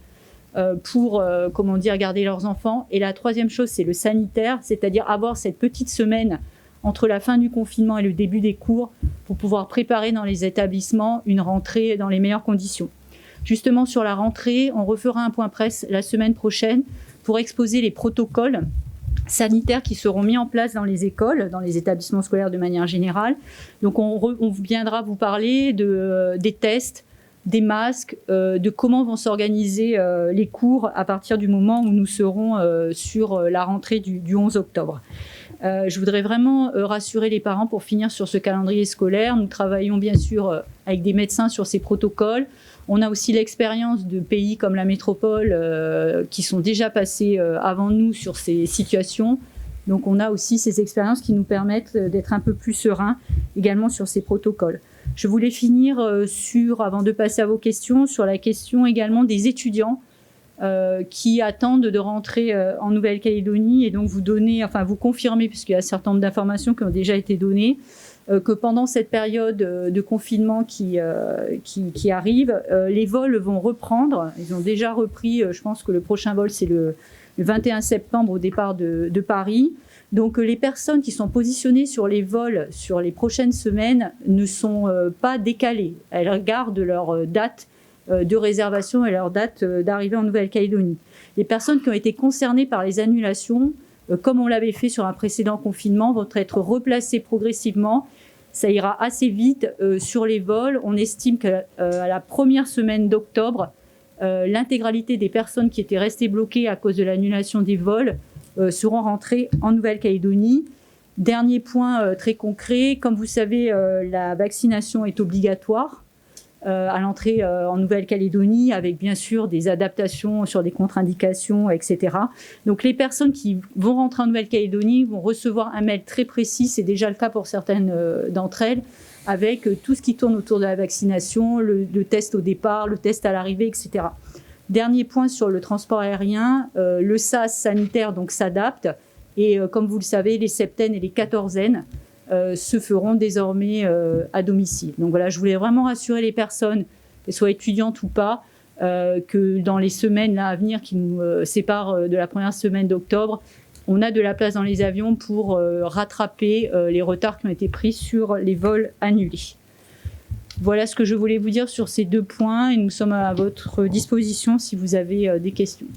pour, garder leurs enfants. Et la troisième chose, c'est le sanitaire, c'est-à-dire avoir cette petite semaine entre la fin du confinement et le début des cours pour pouvoir préparer dans les établissements une rentrée dans les meilleures conditions. Justement, sur la rentrée, on refera un point presse la semaine prochaine pour exposer les protocoles sanitaires qui seront mis en place dans les écoles, dans les établissements scolaires de manière générale. Donc, on viendra vous parler des tests, des masques, de comment vont s'organiser les cours à partir du moment où nous serons sur la rentrée du 11 octobre. Je voudrais vraiment rassurer les parents pour finir sur ce calendrier scolaire. Nous travaillons bien sûr avec des médecins sur ces protocoles. On a aussi l'expérience de pays comme la métropole qui sont déjà passés avant nous sur ces situations. Donc on a aussi ces expériences qui nous permettent d'être un peu plus sereins également sur ces protocoles. Je voulais finir avant de passer à vos questions, sur la question également des étudiants qui attendent de rentrer en Nouvelle-Calédonie et donc vous confirmer, puisqu'il y a un certain nombre d'informations qui ont déjà été données, que pendant cette période de confinement qui arrive, les vols vont reprendre. Ils ont déjà repris, je pense que le prochain vol c'est le 21 septembre au départ de Paris. Donc les personnes qui sont positionnées sur les vols sur les prochaines semaines ne sont pas décalées. Elles gardent leur date de réservation et leur date d'arrivée en Nouvelle-Calédonie. Les personnes qui ont été concernées par les annulations, comme on l'avait fait sur un précédent confinement, vont être replacées progressivement. Ça ira assez vite sur les vols. On estime qu'à la première semaine d'octobre, l'intégralité des personnes qui étaient restées bloquées à cause de l'annulation des vols seront rentrées en Nouvelle-Calédonie. Dernier point très concret, comme vous savez, la vaccination est obligatoire à l'entrée en Nouvelle-Calédonie, avec bien sûr des adaptations sur des contre-indications, etc. Donc les personnes qui vont rentrer en Nouvelle-Calédonie vont recevoir un mail très précis, c'est déjà le cas pour certaines d'entre elles, avec tout ce qui tourne autour de la vaccination, le test au départ, le test à l'arrivée, etc. Dernier point sur le transport aérien, le SAS sanitaire donc s'adapte et comme vous le savez, les septaines et les quatorzaines se feront désormais à domicile. Donc voilà, je voulais vraiment rassurer les personnes, qu'elles soient étudiantes ou pas, que dans les semaines là, à venir qui nous séparent de la première semaine d'octobre, on a de la place dans les avions pour rattraper les retards qui ont été pris sur les vols annulés. Voilà ce que je voulais vous dire sur ces deux points et nous sommes à votre disposition si vous avez des questions.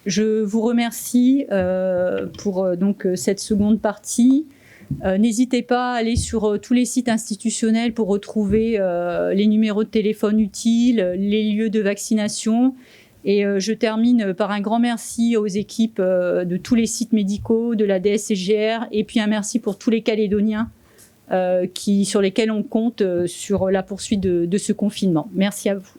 Je vous remercie pour cette seconde partie. N'hésitez pas à aller sur tous les sites institutionnels pour retrouver les numéros de téléphone utiles, les lieux de vaccination. Et je termine par un grand merci aux équipes de tous les sites médicaux, de la DSCGR, et puis un merci pour tous les Calédoniens sur lesquels on compte sur la poursuite de ce confinement. Merci à vous.